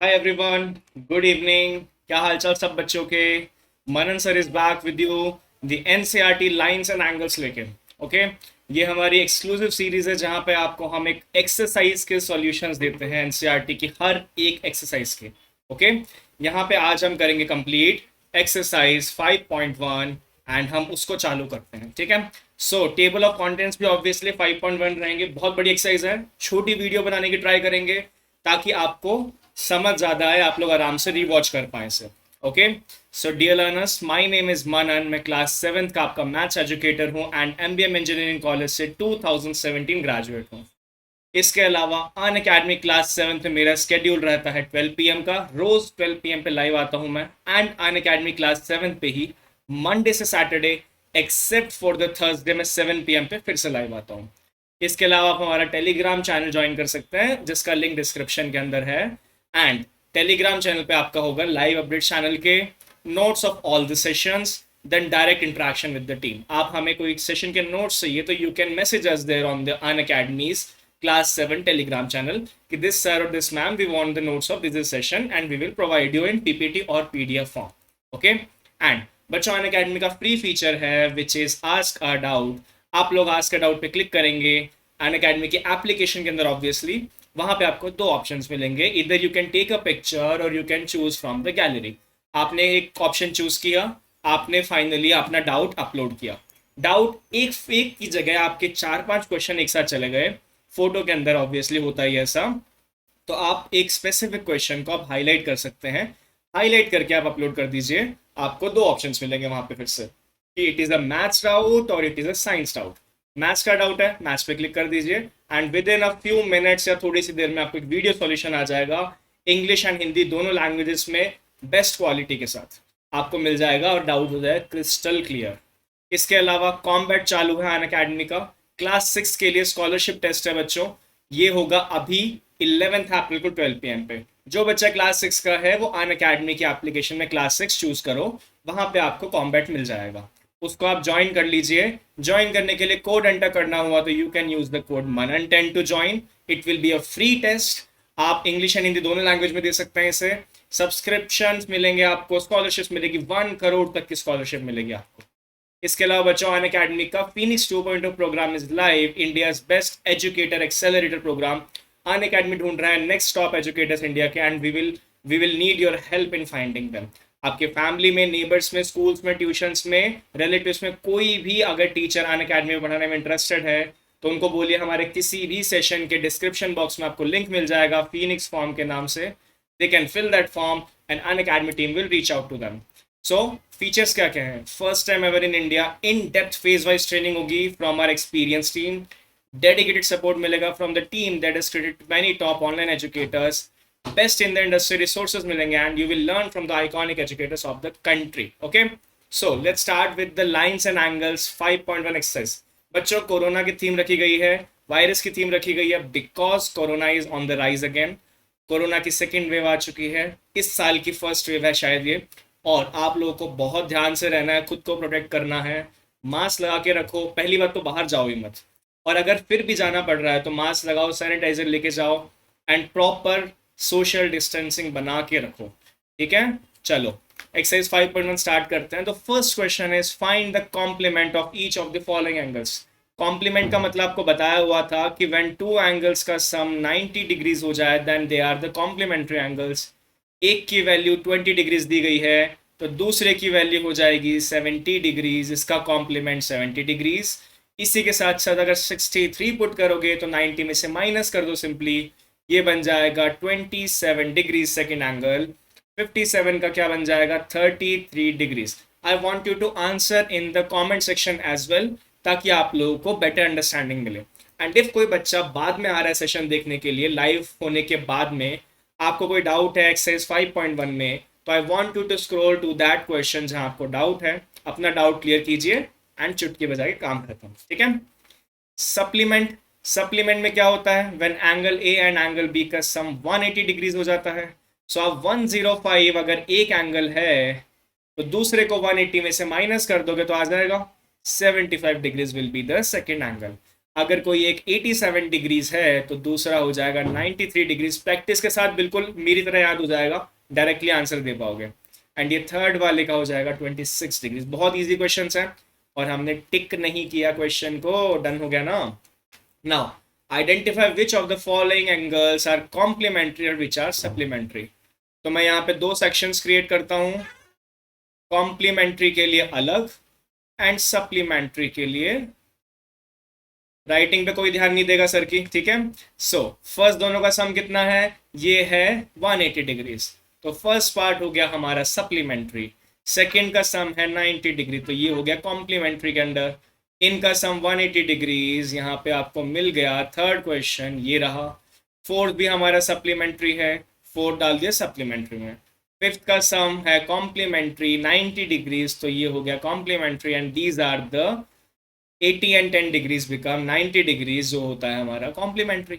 Hi everyone, good evening. क्या हालचाल सब बच्चों के। Manan sir is back with you the NCERT lines and angles लेके। ओके, ये हमारी एक्सक्लूसिव सीरीज है जहाँ पे आपको हम एक एक्सरसाइज के सॉल्यूशंस देते हैं एनसीईआरटी की हर एक एक्सरसाइज के। ओके, यहाँ पे आज हम करेंगे कंप्लीट एक्सरसाइज 5.1 एंड हम उसको चालू करते हैं। ठीक है, सो टेबल ऑफ कंटेंट्स भी ऑब्वियसली 5.1 रहेंगे। बहुत बड़ी एक्सरसाइज है, छोटी वीडियो बनाने की ट्राई करेंगे ताकि आपको समझ ज़्यादा आए, आप लोग आराम से रीवॉच कर पाए इसे। Okay, so dear learners, my name is Manan. मैं क्लास 7th का आपका मैथ्स एजुकेटर हूँ एंड एमबीएम इंजीनियरिंग कॉलेज से 2017 ग्रेजुएट हूँ। इसके अलावा अन अकेडमी क्लास 7th में मेरा स्केड्यूल रहता है 12 PM का। रोज 12 PM पे लाइव आता हूँ मैं and on academy class 7th पे ही मंडे से Saturday except for the Thursday में 7 PM पे फिर से लाइव आता हूँ। इसके अलावा आप हमारा टेलीग्राम चैनल ज्वाइन कर सकते हैं जिसका लिंक डिस्क्रिप्शन के अंदर है। एंड टेलीग्राम चैनल पे आपका होगा लाइव अपडेट चैनल के, notes of all the sessions, then direct interaction with the team. आप हमें कोई सेशन के नोट्स चाहिए तो you can message us there on the Unacademy's class 7 Telegram channel कि दिस सर और this ma'am we want the notes of this session and we will provide you in PPT और PDF form. Okay, and बच्चों Unacademy का free feature है which is ask a doubt. आप लोग ask a doubt पे click करेंगे अन academy की application के अंदर, ऑब्वियसली वहां पे आपको दो ऑप्शंस मिलेंगे, इधर you can take a picture और you can choose from the gallery. आपने एक ऑप्शन चूज किया, आपने फाइनली अपना डाउट अपलोड किया। डाउट एक की जगह आपके 4-5 क्वेश्चन एक साथ चले गए, फोटो के अंदर ऑब्वियसली होता ही ऐसा, तो आप एक स्पेसिफिक क्वेश्चन को आप हाईलाइट कर सकते हैं। हाईलाइट करके आप अपलोड कर दीजिए, आपको दो ऑप्शंस मिलेंगे वहां पे फिर से कि it is a maths doubt और it is a science doubt. Maths का डाउट है, मैथ्स पे क्लिक कर दीजिए and within a few minutes या थोड़ी सी देर में आपको एक वीडियो सॉल्यूशन आ जाएगा, इंग्लिश एंड हिंदी दोनों लैंग्वेजेस में बेस्ट क्वालिटी के साथ आपको मिल जाएगा और डाउट हो जाए क्रिस्टल क्लियर। इसके अलावा कॉम्बैट चालू है अन अकेडमी का। क्लास 6 के लिए स्कॉलरशिप टेस्ट है बच्चों, ये होगा अभी 11 अप्रैल को 12 PM पे। जो बच्चा क्लास 6 का है वो अन अकेडमी की एप्लीकेशन में क्लास 6 चूज करो, वहां पे आपको कॉम्बैट मिल जाएगा, उसको आप ज्वाइन कर लीजिए। ज्वाइन करने के लिए कोड एंटर करना हुआ तो you can use the code मनन10 to join. It will be a free test. आप इंग्लिश एंड हिंदी दोनों लैंग्वेज में दे सकते हैं इसे। सब्सक्रिप्शन मिलेंगे आपको, स्कॉलरशिप मिलेगी, 1 करोड़ तक की स्कॉलरशिप मिलेगी आपको। इसके अलावा बच्चों अन अकेडमी का Phoenix 2.0 program is live, India best educator accelerator program. Unacademy ढूंढ रहा है नेक्स्ट टॉप एजुकेटर्स इंडिया के and we will need your help in finding them. आपके फैमिली में, नेबर्स में, स्कूल्स में, ट्यूशंस में, रिलेटिव्स में कोई भी अगर टीचर अन अकेडमी में पढ़ाने में इंटरेस्टेड है तो उनको बोलिए हमारे किसी भी सेशन के डिस्क्रिप्शन बॉक्स में आपको लिंक मिल जाएगा फिनिक्स फॉर्म के नाम से। They can fill that form and Unacademy team will reach out to them. So features क्या क्या है, first time ever in India in depth phase wise training होगी from our experience team. Dedicated support मिलेगा from the team that is credited many top online educators. Best in the industry resources मिलेंगे and you will learn from the iconic educators of the country. Okay, so let's start with the lines and angles 5.1 exercise. बच्चों corona की theme रखी गई है, virus की theme रखी गई है because corona is on the rise again. Corona की सेकेंड वेव आ चुकी है, इस साल की फर्स्ट वेव है शायद ये, और आप लोगों को बहुत ध्यान से रहना है, खुद को प्रोटेक्ट करना है। मास्क लगा के रखो, पहली बात तो बाहर जाओ ही मत, और अगर फिर भी जाना पड़ रहा है तो मास्क लगाओ, सैनिटाइजर लेके जाओ एंड प्रॉपर सोशल डिस्टेंसिंग बना के रखो। ठीक है, चलो एक्सरसाइज 5.1 स्टार्ट करते हैं। तो first question is find the complement of each of the following angles. Complement का मतलब आपको बताया हुआ था कि व्हेन टू एंगल्स का सम 90 डिग्रीज हो जाए then they are the complementary angles. एक की वैल्यू 20 डिग्रीज दी गई है तो दूसरे की वैल्यू हो जाएगी 70 डिग्रीज, इसका कॉम्प्लीमेंट 70 डिग्रीज। इसी के साथ साथ अगर 63 पुट करोगे तो 90 में से माइनस कर दो सिंपली, ये बन जाएगा 27 डिग्रीज सेकेंड एंगल। 57 का क्या बन जाएगा 33 degrees. I want you to answer in the comment section as well ताकि आप लोगों को बेटर अंडरस्टैंडिंग मिले। एंड इफ कोई बच्चा बाद में आ रहा है सेशन देखने के लिए, लाइव होने के बाद में आपको कोई डाउट है एक्सरसाइज 5.1 में, तो I want you to scroll to that question जहां आपको डाउट है, अपना डाउट क्लियर कीजिए एंड चुटकी बजाए काम खत्म। ठीक है, सप्लीमेंट। सप्लीमेंट में क्या होता है, when angle A and angle B का सम 180 डिग्रीज हो जाता है। सो अब 105 अगर एक एंगल है तो दूसरे को 180 में से माइनस कर दोगे तो आ जाएगा 75 degrees will be the second angle. अगर कोई एक 87 डिग्रीज है तो दूसरा हो जाएगा 93 डिग्रीज। प्रैक्टिस के साथ बिल्कुल मेरी तरह याद हो जाएगा, डायरेक्टली आंसर दे पाओगे। एंड ये थर्ड वाले का हो जाएगा 26 डिग्रीज। बहुत इजी क्वेश्चन है और हमने टिक नहीं किया क्वेश्चन को, डन हो गया ना। Now identify which of the following angles are complementary और विच आर सप्लीमेंट्री। तो मैं यहाँ पे दो सेक्शंस क्रिएट करता हूँ, कॉम्प्लीमेंट्री के लिए अलग एंड सप्लीमेंट्री के लिए। राइटिंग पे कोई ध्यान नहीं देगा सर की, ठीक है। सो फर्स्ट दोनों का सम कितना है, ये है 180 डिग्रीज, तो फर्स्ट पार्ट हो गया हमारा सप्लीमेंट्री। सेकंड का सम है 90 डिग्री, तो ये हो गया कॉम्प्लीमेंट्री के अंडर। इनका सम 180 डिग्रीज यहाँ पे आपको मिल गया। थर्ड क्वेश्चन ये रहा। फोर्थ भी हमारा सप्लीमेंट्री है, फोर्थ डाल दिया सप्लीमेंट्री में। फिफ्थ का सम है कॉम्प्लीमेंट्री 90 डिग्रीज, तो ये हो गया complementary. And these are the 80 and 10 degrees become 90 degrees, जो होता है हमारा कॉम्प्लीमेंट्री।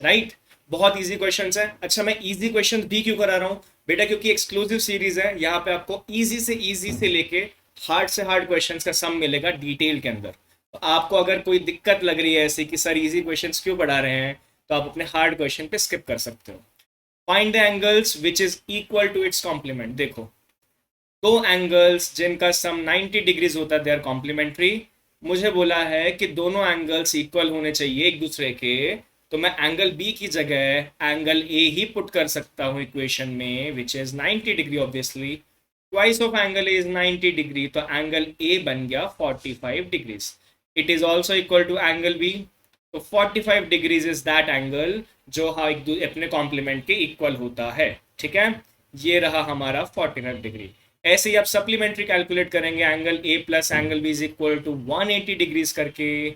राइट, बहुत इजी क्वेश्चन है। अच्छा, मैं इजी क्वेश्चन भी क्यों करा रहा हूँ बेटा, क्योंकि एक्सक्लूसिव सीरीज है, यहाँ पे आपको इजी से लेके हार्ड से हार्ड क्वेश्चंस का सम मिलेगा डिटेल के अंदर। तो आपको अगर कोई दिक्कत लग रही है ऐसे कि सर इजी क्वेश्चंस क्यों पढ़ा रहे हैं, तो आप अपने हार्ड क्वेश्चन पे स्किप कर सकते हो। Find the angles which is equal to its complement. देखो, दो एंगल्स जिनका सम 90 डिग्रीज होता है दे आर कॉम्प्लीमेंट्री। मुझे बोला है कि दोनों एंगल्स इक्वल होने चाहिए एक दूसरे के, तो मैं एंगल बी की जगह एंगल ए ही पुट कर सकता हूँ इक्वेशन में, which is 90 degree obviously. Twice of angle is 90 degree, तो एंगल ए बन गया 45 degrees. It is also equal to angle B, तो 45 डिग्रीज इज दैट एंगल जो अपने कॉम्प्लीमेंट के इक्वल होता है, ठीक है। ये रहा हमारा 49 डिग्री। ऐसे ही आप सप्लीमेंट्री कैलकुलेट करेंगे, angle A plus angle B is equal to 180 degrees करके,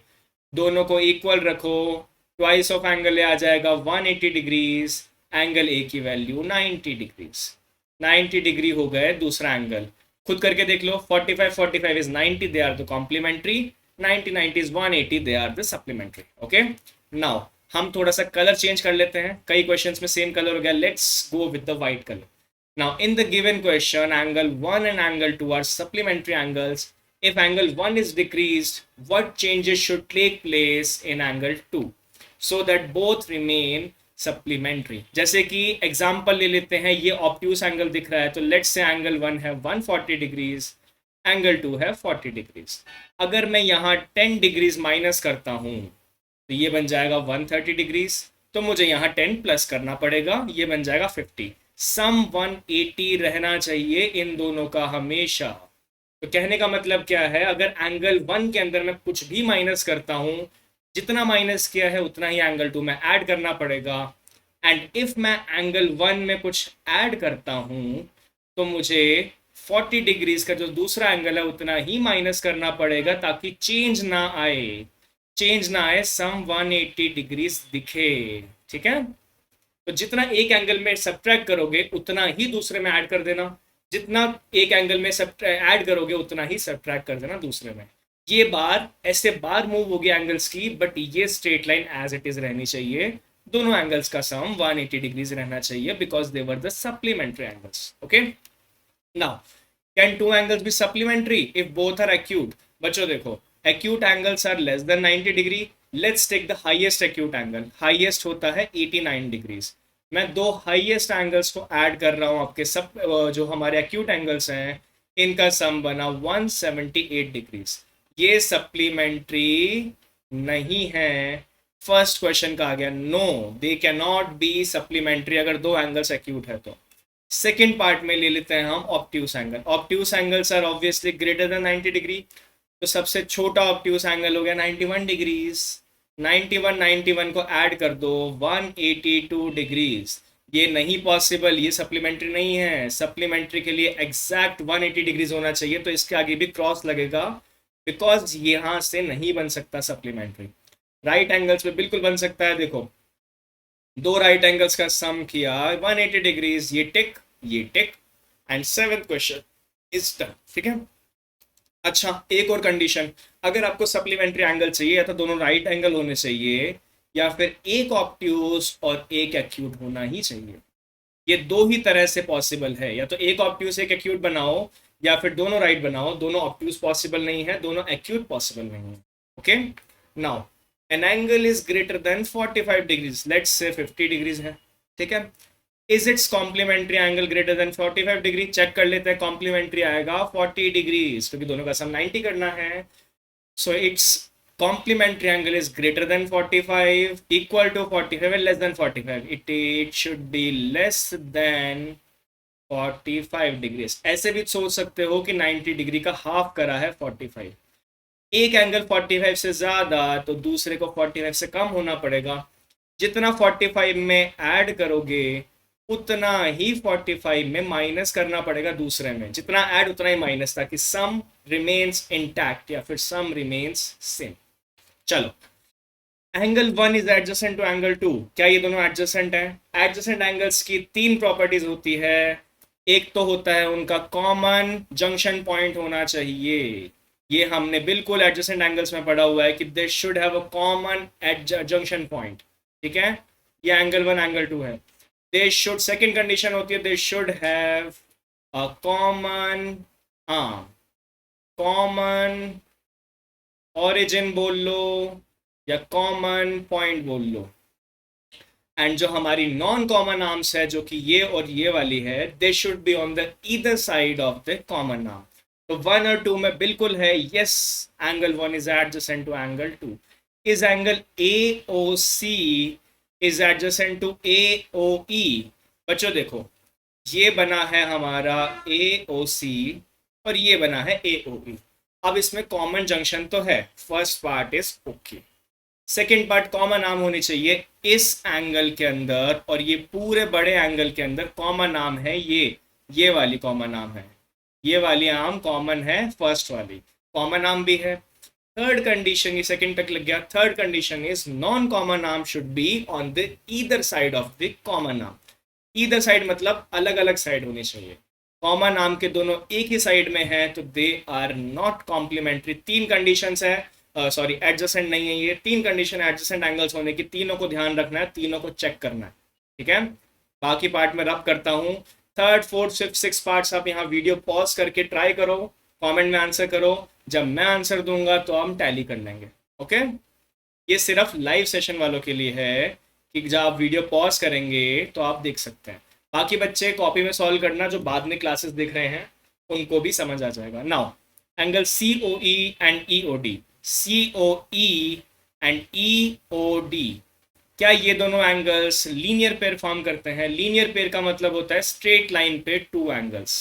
दोनों को इक्वल रखो, ट्वाइस ऑफ एंगल ए आ जाएगा 180 डिग्रीज, एंगल ए की वैल्यू 90 डिग्रीज। 90 डिग्री हो गए दूसरा एंगल, खुद करके देख लो। 45 is 90, they are the complementary. 90 is 180, they are the supplementary. Okay, now हम थोड़ा सा कलर चेंज कर लेते हैं, कई क्वेश्चंस में सेम कलर हो गया। Let's go with the white colour. Now, in the given question, angle 1 and angle 2 are supplementary angles. If angle 1 is decreased, what changes should take place in angle 2 so that both remain supplementary? जैसे कि example ले लेते हैं, ये obtuse angle दिख रहा है, तो लेट्स से एंगल 1 है 140 डिग्रीज, एंगल 2 है 40 डिग्रीज। अगर मैं यहाँ 10 डिग्रीज माइनस करता हूँ तो ये बन जाएगा 130 डिग्रीज, तो मुझे यहाँ 10 प्लस करना पड़ेगा, ये बन जाएगा 50। सम 180 रहना चाहिए इन दोनों का हमेशा। तो कहने का मतलब क्या है, अगर एंगल 1 के अंदर मैं कुछ भी माइनस करता हूं, जितना माइनस किया है उतना ही एंगल 2 में ऐड करना पड़ेगा। एंड इफ मैं एंगल 1 में कुछ ऐड करता हूं तो मुझे 40 डिग्रीज का जो दूसरा एंगल है उतना ही माइनस करना पड़ेगा, ताकि चेंज ना आए, सम 180 डिग्रीज दिखे, ठीक है। तो जितना एक एंगल में सब्ट्रैक्ट करोगे उतना ही दूसरे में ऐड कर देना, जितना एक एंगल में ऐड करोगे उतना ही सब्ट्रैक्ट कर देना दूसरे में। ये ऐसे बार मूव होगी एंगल्स की, बट ये straight line as it is रहनी चाहिए। दोनों एंगल्स का सम 180 डिग्रीज रहना चाहिए because they were the supplementary angles. Okay, now can two angles be supplementary if both are acute? बच्चों देखो, acute angles are less than 90 degree. Let's take the highest acute angle, highest होता है 89 degrees. मैं दो highest angles को add कर रहा हूं, आपके सब जो हमारे एक्यूट एंगल्स हैं इनका सम बना 178 डिग्रीज। ये सप्लीमेंट्री नहीं है। फर्स्ट क्वेश्चन का आ गया no, they can not be supplementary अगर दो एंगल्स एक्यूट है तो। सेकेंड पार्ट में ले लेते हैं हम obtuse angle. Obtuse angles are obviously greater than 90 degree, तो सबसे छोटा ऑब्ट्यूस एंगल हो गया 91 डिग्रीज। 91 को ऐड कर दो 182 डिग्रीज। ये नहीं पॉसिबल, ये सप्लीमेंट्री नहीं है। सप्लीमेंट्री के लिए एग्जैक्ट 180 डिग्रीज होना चाहिए, तो इसके आगे भी क्रॉस लगेगा बिकॉज यहाँ से नहीं बन सकता सप्लीमेंट्री। राइट एंगल्स पे बिल्कुल बन सकता है। देखो, दो राइट एंगल्स का सम किया 180 डिग्रीज, ये tick and seventh question is done, ठीक है। अच्छा, एक और कंडीशन, अगर आपको सप्लीमेंट्री एंगल चाहिए या तो दोनों राइट एंगल होने चाहिए या फिर एक ऑब्ट्यूस और एक एक्यूट होना ही चाहिए। ये दो ही तरह से पॉसिबल है, या तो एक ऑब्ट्यूस एक एक्यूट बनाओ या फिर दोनों राइट बनाओ। दोनों ऑब्ट्यूस पॉसिबल नहीं है, दोनों एक्यूट पॉसिबल नहीं है। Okay, now an angle is greater than 45 degrees, let's say 50 degrees है, ठीक है। Is its complementary angle greater than 45 degree, check कर लेते हैं, कॉम्प्लीमेंट्री आएगा 40 डिग्रीज क्योंकि दोनों का सम 90 करना है। So it's complementary angle is greater than 45, equal to 45 and less than 45. It should be less than 45 degrees. ऐसे भी सोच सकते हो कि 90 डिग्री का हाफ करा है 45। एक एंगल 45 से ज्यादा तो दूसरे को 45 से कम होना पड़ेगा। जितना 45 में ऐड करोगे उतना ही 45 में माइनस करना पड़ेगा दूसरे में, जितना ऐड उतना ही माइनस, ताकि सम रिमेन्स इंटैक्ट या फिर सम रिमेन्स सेम। चलो, angle 1 is adjacent to angle 2, क्या ये दोनों एडजेसेंट हैं? एडजेसेंट एंगल्स की तीन प्रॉपर्टीज होती है। एक तो होता है उनका कॉमन जंक्शन पॉइंट होना चाहिए, ये हमने बिल्कुल एडजेसेंट एंगल्स में पढ़ा हुआ है कि they should have a common junction point, ठीक है। ये एंगल 1 एंगल 2 है। दे शुड, सेकंड कंडीशन होती है they should have a common, हाँ, कॉमन ऑरिजिन बोल लो या कॉमन पॉइंट बोल लो। एंड जो हमारी नॉन कॉमन आर्म्स है, जो कि ये और ये वाली है, they should be on the either side of the common arm. तो 1 और 2 में बिल्कुल है, yes, angle 1 is adjacent to angle 2। Is angle AOC is adjacent to AOE। बच्चों देखो, ये बना है हमारा AOC और ये बना है AOE। अब इसमें कॉमन जंक्शन तो है, first part is okay. Second part, common arm होनी चाहिए इस एंगल के अंदर और ये पूरे बड़े एंगल के अंदर कॉमन आर्म है, ये वाली कॉमन आर्म है, ये वाली आर्म कॉमन है, फर्स्ट वाली कॉमन आर्म भी है। थर्ड कंडीशन, ये सेकंड तक लग गया। Third condition is non common arm should be on the either side of the common arm. Either side मतलब अलग अलग साइड होनी चाहिए। कॉमन आर्म के दोनों एक ही साइड में है तो दे आर नॉट कॉम्प्लीमेंट्री। तीन कंडीशंस है, सॉरी एडजेसेंट नहीं है, ये तीन कंडीशन एडजेसेंट एंगल्स होने की, तीनों को ध्यान रखना है, तीनों को चेक करना है, ठीक है। बाकी पार्ट में रब करता हूँ। Third fourth fifth six parts आप यहाँ वीडियो पॉज करके ट्राई करो, कमेंट में आंसर करो, जब मैं आंसर दूंगा तो हम टैली कर लेंगे, ओके। ये सिर्फ लाइव सेशन वालों के लिए है कि जब आप वीडियो पॉज करेंगे तो आप देख सकते हैं। बाकी बच्चे कॉपी में सॉल्व करना, जो बाद में क्लासेस देख रहे हैं उनको भी समझ आ जाएगा। Now angle COE and EOD, COE and EOD, क्या ये दोनों एंगल्स लीनियर पेयर फॉर्म करते हैं? लीनियर पेयर का मतलब होता है स्ट्रेट लाइन पे टू एंगल्स,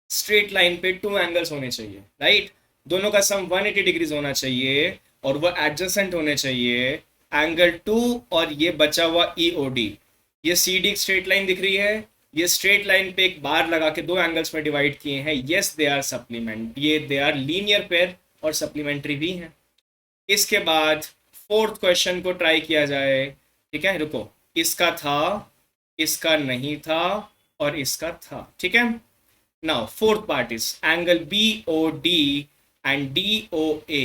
स्ट्रेट लाइन पे टू एंगल्स होने चाहिए, राइट। दोनों का सम 180 डिग्रीज होना चाहिए और वो एडजेसेंट होने चाहिए। एंगल 2 और ये बचा हुआ EOD, ये CD स्ट्रेट लाइन दिख रही है, ये स्ट्रेट लाइन पे एक बार लगा के दो एंगल्स में डिवाइड किए हैं, यस दे आर सप्लीमेंट, ये दे आर लीनियर पेयर और सप्लीमेंट्री भी हैं। इसके बाद फोर्थ क्वेश्चन को ट्राई किया जाए, ठीक है। रुको, इसका था, इसका नहीं था और इसका था, ठीक है। Now fourth part is angle BOD and DOA,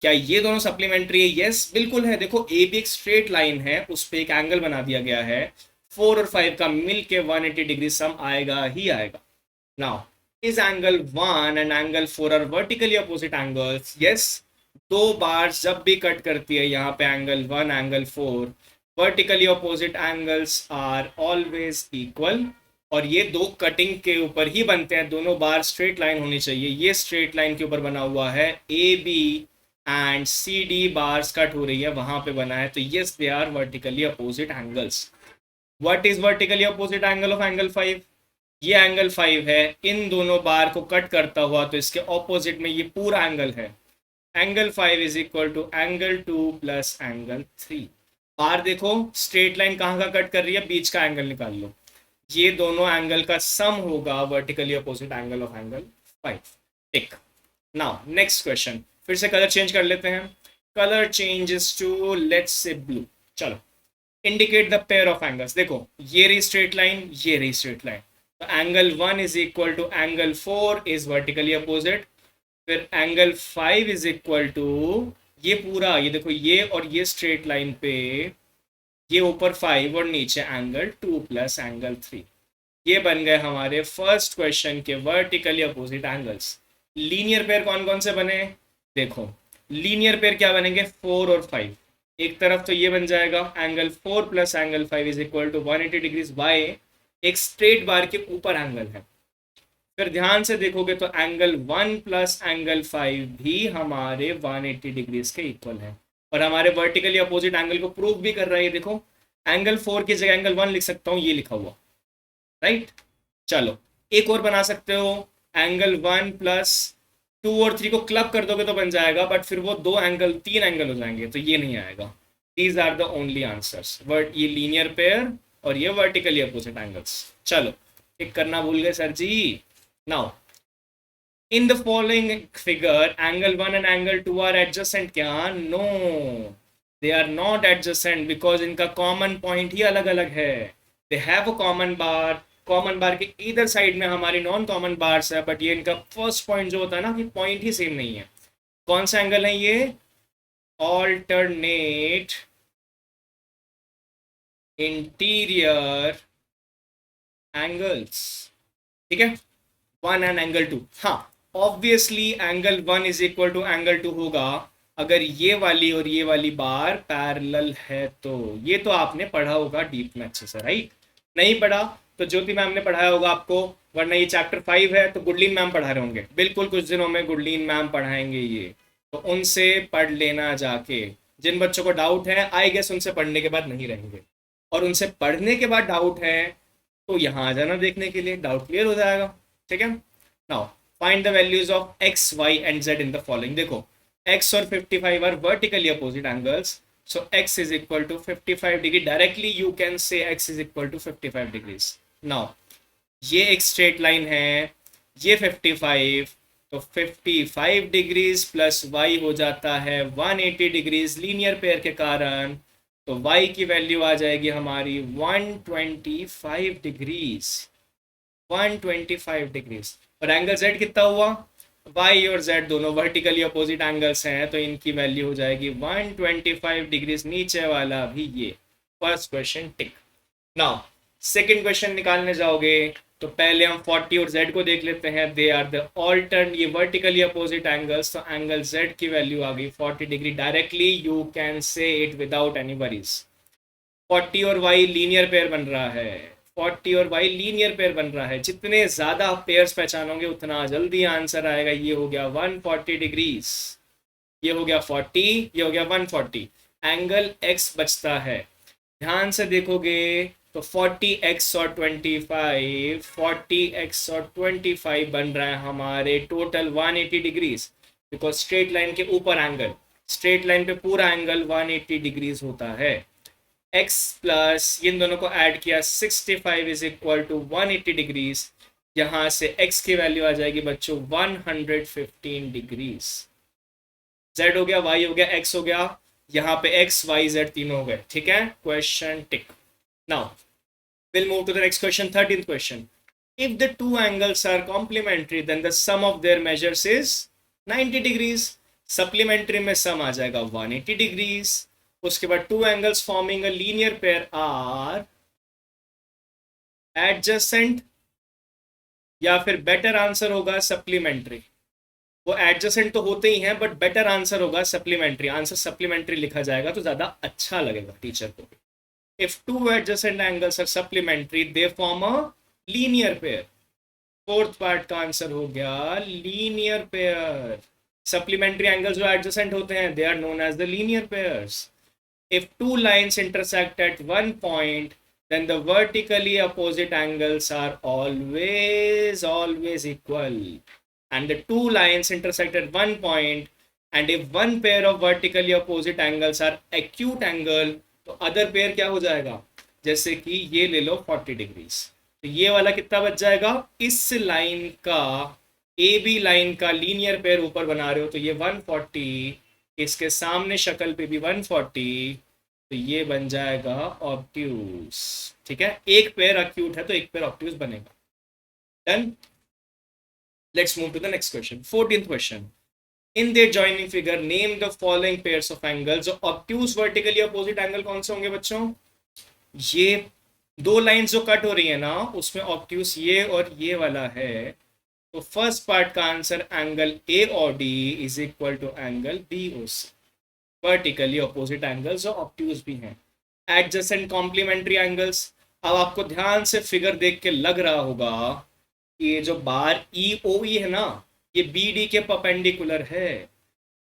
क्या ये दोनों सप्लीमेंट्री है? यस बिल्कुल है। देखो ए भी एक स्ट्रेट लाइन है, उस पर एक एंगल बना दिया गया है, 4 और 5 का मिल के 180 डिग्री सम आएगा ही आएगा। Now is angle 1 and angle 4 are vertically opposite angles? Yes, दो बार जब भी कट करती है यहाँ पे angle 1 angle 4, vertically opposite angles are always equal, और ये दो कटिंग के ऊपर ही बनते हैं, दोनों बार स्ट्रेट लाइन होनी चाहिए। ये स्ट्रेट लाइन के ऊपर बना हुआ है, AB and CD bars cut हो रही है, वहां पे बना है, तो yes they are vertically opposite angles. What is vertically opposite angle of angle 5? ये एंगल 5 है, इन दोनों बार को कट करता हुआ तो इसके ऑपोजिट में ये पूरा एंगल है। Angle 5 is equal to angle 2 plus angle 3। Bar देखो स्ट्रेट लाइन कहाँ का कट कर रही है, बीच का एंगल निकाल लो, ये दोनों एंगल का सम होगा vertically opposite angle of angle 5। Tick. Now next question, फिर से कलर चेंज कर लेते हैं। Colour changes to let's say blue. चलो, indicate the pair of angles. देखो ये रही स्ट्रेट लाइन, ये रही स्ट्रेट लाइन, तो angle 1 is equal to angle 4 is vertically opposite, फिर एंगल 5 इज इक्वल टू ये पूरा, ये देखो ये और ये स्ट्रेट लाइन पे, ये ऊपर 5 और नीचे एंगल 2 प्लस एंगल 3। ये बन गए हमारे फर्स्ट क्वेश्चन के vertically opposite angles. Linear pair कौन कौन से बने? देखो लीनियर पेयर क्या बनेंगे, 4 और 5। एक तरफ तो ये बन जाएगा angle 4 plus angle 5 is equal to 180 degrees by एक स्ट्रेट बार के ऊपर एंगल है। फिर ध्यान से देखोगे तो एंगल 1 प्लस एंगल 5 भी हमारे 180 डिग्रीज के इक्वल है, और हमारे वर्टिकली अपोजिट एंगल को प्रूव भी कर रहा है। ये देखो, एंगल 4 की जगह एंगल 1 लिख सकता हूँ, ये लिखा हुआ, राइट। चलो एक और बना सकते हो, एंगल 1 प्लस 2 और 3 को क्लब कर दोगे तो बन जाएगा, बट फिर वो दो एंगल 3 एंगल हो जाएंगे, तो ये नहीं आएगा। These are the only answers, but ये लीनियर पेयर और ये वर्टिकली अपोजिट एंगल्स। चलो टिक करना भूल गए sir ji. Now in the following figure angle 1 and angle 2 are adjacent क्या, no they are not adjacent because इनका common point ही अलग अलग है। they have a common bar, common bar के इधर साइड में हमारी नॉन कॉमन बार्स है, बट ये इनका फर्स्ट पॉइंट जो होता है ना कि पॉइंट ही सेम नहीं है। कौन सा एंगल है ये, ऑल्टरनेट इंटीरियर एंगल्स, ठीक है, 1 एंड एंगल 2। हाँ obviously angle 1 is equal to angle 2 होगा अगर ये वाली और ये वाली बार पैरेलल है तो। ये तो आपने पढ़ा होगा डीप में अच्छे से, राइट। नहीं पढ़ा तो ज्योति मैम ने पढ़ाया होगा आपको, वरना ये चैप्टर 5 है तो गुडलीन मैम पढ़ा रहे होंगे, बिल्कुल कुछ दिनों में गुडलीन मैम पढ़ाएंगे ये, तो उनसे पढ़ लेना जाके। जिन बच्चों को डाउट है आई गेस उनसे पढ़ने के बाद नहीं रहेंगे, और उनसे पढ़ने के बाद डाउट है तो यहाँ आ जाना देखने के लिए, डाउट क्लियर हो जाएगा, ठीक है। Now find the values of x y and z in the following. देखो x और 55 are vertically opposite angles, so x is equal to 55 degree, directly you can say x is equal to 55 degrees। now ये एक straight line है, ये 55, तो 55 degrees plus y हो जाता है 180 डिग्रीज लीनियर पेयर के कारण, तो y की वैल्यू आ जाएगी हमारी 125 डिग्रीज, 125 डिग्रीज। और एंगल z कितना हुआ, y और z दोनों वर्टिकली अपोजिट एंगल्स हैं, तो इनकी वैल्यू हो जाएगी 125 डिग्रीज, नीचे वाला भी ये। फर्स्ट क्वेश्चन टिक। नाउ सेकंड क्वेश्चन निकालने जाओगे तो पहले हम 40 और z को देख लेते हैं। दे आर द ऑल्टर्न, ये वर्टिकली अपोजिट एंगल्स, तो एंगल z की वैल्यू आ गई 40 degree, directly you can say it without any worries. 40 और y लीनियर पेयर बन रहा है, 40 और y लीनियर पेयर बन रहा है, जितने ज्यादा पेयर्स पहचानोगे उतना जल्दी आंसर आएगा। ये हो गया 140 डिग्रीज, ये हो गया 40, ये हो गया 140, एंगल x बचता है। ध्यान से देखोगे तो 40x और 25, 40x और 25 बन रहा है हमारे total 180 degrees, because straight line के ऊपर एंगल, स्ट्रेट लाइन पे पूरा एंगल 180 डिग्रीज होता है। x प्लस इन दोनों को ऐड किया 65 इज इक्वल टू 180 डिग्रीज, यहाँ से x की वैल्यू आ जाएगी बच्चों 115 डिग्रीज। z हो गया, y हो गया, x हो गया, यहाँ पे x y z तीनों हो गए, ठीक है। Question tick. Now we'll move to the next question, 13th question. If the two angles are complementary then the sum of their measures is 90 degrees। supplementary में sum आ जाएगा 180 degrees। उसके बाद two angles forming a linear pair are adjacent, या फिर better answer होगा supplementary. वो adjacent तो होते ही हैं बट बेटर आंसर होगा सप्लीमेंट्री। आंसर सप्लीमेंट्री लिखा जाएगा तो ज्यादा अच्छा लगेगा टीचर को। If two adjacent angles are supplementary, they form a linear pair। Fourth part का आंसर हो गया linear pair। supplementary angles जो adjacent होते हैं they are known as the linear pairs। If two lines intersect at one point, then the vertically opposite angles are always equal। and the two lines intersect at one point, and if one pair of vertically opposite angles are acute angle, तो other pair क्या हो जाएगा, जैसे कि ये ले लो 40 degrees, तो ये वाला कितना बच जाएगा, इस लाइन का ए बी लाइन का लीनियर पेयर ऊपर बना रहे हो तो ये 140, इसके सामने शक्ल पे भी 140, तो ये बन जाएगा ऑब्ट्यूज, ठीक है। एक पेयर अक्यूट है तो एक पेयर ऑब्ट्यूज बनेगा। Done. Let's move to the next question, 14th क्वेश्चन। In their joining figure, name the following pairs of angles। जो obtuse vertically opposite angle कौन से होंगे बच्चों, ये दो लाइंस जो कट हो रही है ना उसमें obtuse ये और ये वाला है, तो फर्स्ट पार्ट का answer angle A O D is equal to angle B O C, vertically opposite angles जो ऑब्ट्यूज भी हैं। एडजेसेंट कॉम्प्लीमेंट्री एंगल्स, अब आपको ध्यान से फिगर देख के लग रहा होगा कि ये जो बार ई ओ ई है ना, ये बी डी के परपेंडिकुलर है।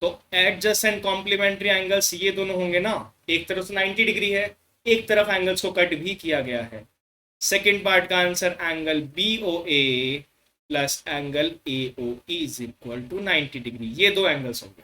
तो एडजेसेंट कॉम्प्लीमेंट्री एंगल्स ये दोनों होंगे ना, एक तरफ से 90 डिग्री है, एक तरफ एंगल्स को कट भी किया गया है। सेकेंड पार्ट का answer angle B O A plus angle A O is equal to 90 degree, ये दो एंगल्स होंगे।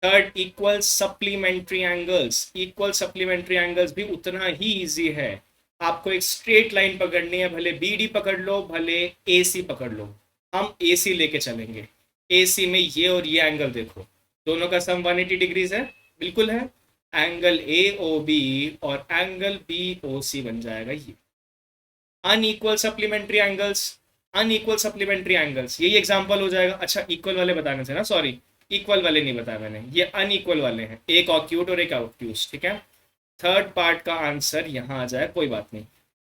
Third equal supplementary angles, equal supplementary angles भी उतना ही इजी है। आपको एक स्ट्रेट लाइन पकड़नी है, भले बी डी पकड़ लो भले ए सी पकड़ लो, हम ए सी लेके चलेंगे। ए सी में ये और ये एंगल देखो, दोनों का सम 180 डिग्रीज है, बिल्कुल है। एंगल ए ओ बी और एंगल बी ओ सी बन जाएगा ये। Unequal supplementary angles, unequal supplementary angles यही एग्जांपल हो जाएगा। अच्छा इक्वल वाले बताने थे ना, सॉरी इक्वल वाले नहीं बताया मैंने, ये अनइक्वल वाले हैं, एक ऑक्यूट और एक ऑब्ट्यूज, ठीक है। थर्ड पार्ट का आंसर यहाँ आ जाए, कोई बात नहीं।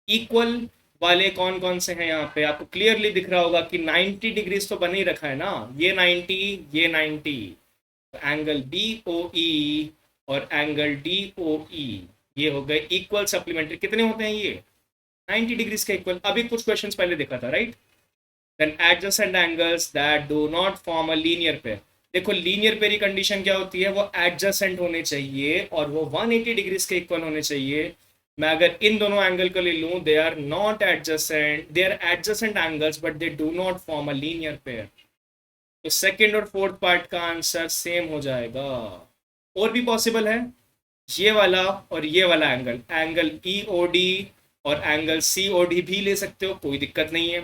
इक्वल वाले कौन कौन से हैं यहाँ पे आपको क्लियरली दिख रहा होगा कि 90 डिग्रीज तो बन ही रखा है ना, ये 90 ये 90, एंगल बी ओ ई और एंगल डी ओ ई ये हो गए इक्वल सप्लीमेंट्री। कितने होते हैं ये? 90 डिग्रीज के इक्वल। अभी कुछ क्वेश्चंस पहले देखा था, right. Then adjacent angles that do not form a linear pair. देखो लीनियर पेयर की कंडीशन क्या होती है, वो एडजेसेंट होने चाहिए और वो 180 डिग्रीज के इक्वल होने चाहिए। मैं अगर इन दोनों एंगल को ले लूं, they are not adjacent, they are adjacent angles but they do not form a linear pair. तो सेकंड और फोर्थ पार्ट का आंसर सेम हो जाएगा। और भी पॉसिबल है, ये वाला और ये वाला angle, angle E O D और एंगल सी ओ डी भी ले सकते हो, कोई दिक्कत नहीं है,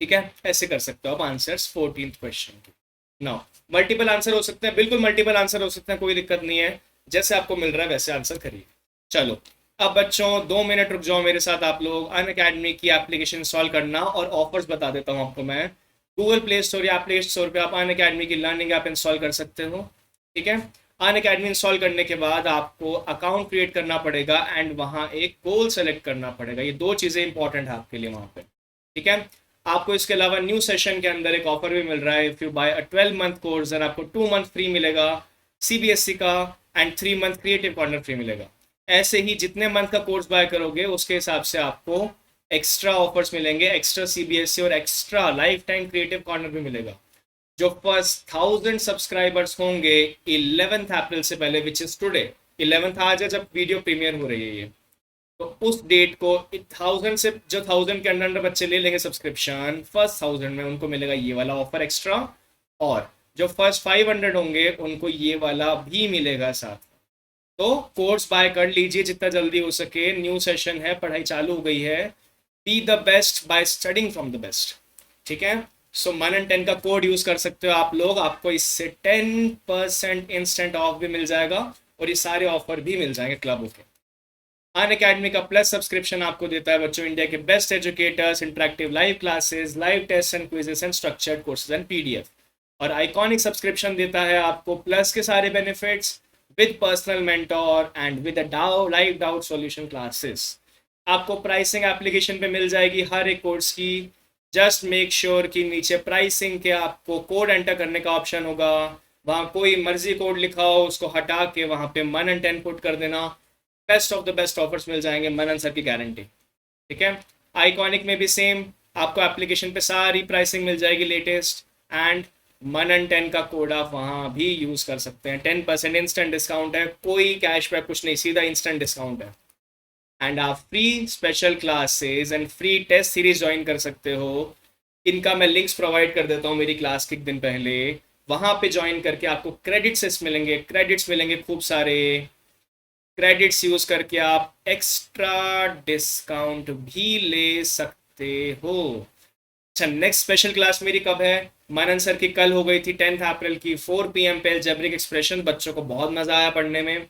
ठीक है। ऐसे कर सकते हो आप आंसर्स 14th क्वेश्चन के। नाउ मल्टीपल आंसर हो सकते हैं, बिल्कुल मल्टीपल आंसर हो सकते हैं, कोई दिक्कत नहीं है, जैसे आपको मिल रहा है वैसे आंसर करिए। चलो अब बच्चों 2 मिनट रुक जाओ मेरे साथ, आप लोग अनअकैडमी की एप्लीकेशन इंस्टॉल करना और ऑफर्स बता देता हूँ आपको मैं। गूगल प्ले स्टोर या प्ले स्टोर पे आप अनअकैडमी की लर्निंग ऐप इंस्टॉल कर सकते हो, ठीक है। अनअकैडमी इंस्टॉल करने के बाद आपको अकाउंट क्रिएट करना पड़ेगा एंड वहाँ एक गोल सेलेक्ट करना पड़ेगा, ये दो चीज़ें इंपॉर्टेंट है आपके लिए वहाँ पे, ठीक है। आपको इसके अलावा न्यू सेशन के अंदर एक ऑफर भी मिल रहा है, if you buy a 12 month course then आपको 2 month फ्री मिलेगा सीबीएसई का and 3 month creative corner free मिलेगा। ऐसे ही जितने मंथ का कोर्स बाय करोगे उसके हिसाब से आपको एक्स्ट्रा ऑफर्स मिलेंगे, एक्स्ट्रा सीबीएसई और extra life time creative corner भी मिलेगा। जो फर्स्ट 1000 सब्सक्राइबर्स होंगे 11th अप्रैल से पहले, विच इज टुडे, 11th आज है जब वीडियो प्रीमियर हो रही है ये, तो उस डेट को 1000 से जो 1000 के अंडर बच्चे ले लेंगे सब्सक्रिप्शन, फर्स्ट 1000 में उनको मिलेगा ये वाला ऑफर एक्स्ट्रा, और जो फर्स्ट 500 होंगे उनको ये वाला भी मिलेगा साथ। तो कोर्स बाय कर लीजिए जितना जल्दी हो सके, न्यू सेशन है, पढ़ाई चालू हो गई है। Be the best by studying from the best, ठीक है। सो मनन 10 का कोड यूज कर सकते हो आप लोग, आपको इससे 10% इंस्टेंट ऑफ भी मिल जाएगा और ये सारे ऑफर भी मिल जाएंगे क्लबों के। अनअकैडमी का प्लस सब्सक्रिप्शन आपको देता है बच्चों इंडिया के best educators, interactive live classes, live test and quizzes and structured courses and PDF. और आइकॉनिक सब्सक्रिप्शन देता है आपको प्लस के सारे benefits with personal mentor and with live doubt solution classes. आपको प्राइसिंग एप्लीकेशन पे मिल जाएगी हर एक कोर्स की। जस्ट मेक श्योर कि नीचे प्राइसिंग के आपको कोड एंटर करने का ऑप्शन होगा, वहाँ कोई मर्जी कोड लिखा हो उसको हटा के वहाँ पे मनन 10 पुट कर देना, best of the best offers मिल जाएंगे मनन सर की गारंटी, ठीक है। आइकॉनिक में भी सेम, आपको एप्लीकेशन पे सारी प्राइसिंग मिल जाएगी लेटेस्ट, एंड मनन 10 का कोड आप वहाँ भी यूज़ कर सकते हैं। 10% इंस्टेंट डिस्काउंट है, कोई कैशबैक कुछ नहीं, सीधा इंस्टेंट डिस्काउंट है। एंड आप free special classes and free test series join कर सकते हो। इनका मैं लिंक्स प्रोवाइड कर देता हूँ मेरी क्लास के एक दिन पहले, वहाँ पे ज्वाइन करके आपको क्रेडिट्स मिलेंगे, खूब सारे क्रेडिट्स यूज करके आप एक्स्ट्रा डिस्काउंट भी ले सकते हो। अच्छा नेक्स्ट स्पेशल क्लास मेरी कब है? मनन सर की कल हो गई थी 10th अप्रैल की 4 PM पे अलजेब्रिक एक्सप्रेशन, बच्चों को बहुत मजा आया पढ़ने में।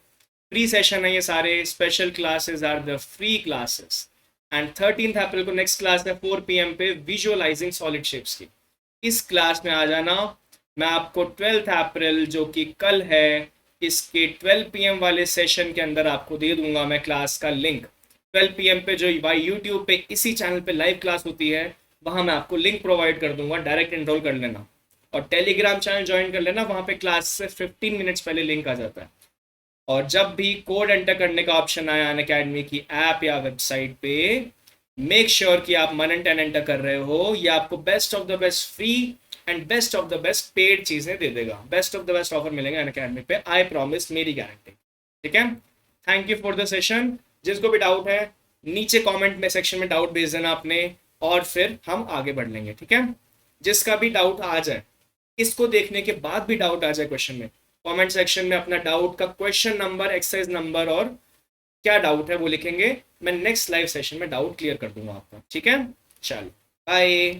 फ्री सेशन है ये सारे, special classes are the free classes. And 13th April को नेक्स्ट क्लास है 4 PM पे विजुअलाइजिंग सॉलिड शेप्स की। इस क्लास में आ जाना। मैं आपको 12th अप्रैल जो कि कल है इसके 12 PM वाले सेशन के अंदर आपको दे दूंगा मैं क्लास का लिंक। 12 PM पे जो भाई यूट्यूब पे इसी चैनल पे लाइव क्लास होती है वहाँ मैं आपको लिंक प्रोवाइड कर दूंगा, डायरेक्ट एनरोल कर लेना। और टेलीग्राम चैनल ज्वाइन कर लेना, वहाँ पे क्लास से 15 मिनट्स पहले लिंक आ जाता है। और जब भी कोड एंटर करने का ऑप्शन आया अन अकेडमी की ऐप या वेबसाइट पे, मेक श्योर कि आप मनन 10 एंटर कर रहे हो। ये आपको best of the best free and best of the best paid चीजें दे देगा। Best of the best offer मिलेंगे अन अकेडमी पे, आई प्रॉमिस, मेरी गारंटी। ठीक है, thank you for the session. जिसको भी डाउट है नीचे कमेंट में सेक्शन में डाउट भेज देना आपने, और फिर हम आगे बढ़ लेंगे। ठीक है, जिसका भी डाउट आ जाए, इसको देखने के बाद भी डाउट आ जाए क्वेश्चन में, कमेंट सेक्शन में अपना डाउट का क्वेश्चन नंबर, एक्सरसाइज नंबर और क्या डाउट है वो लिखेंगे। मैं नेक्स्ट लाइव सेशन में डाउट क्लियर कर दूंगा आपका। ठीक है, चलो बाय।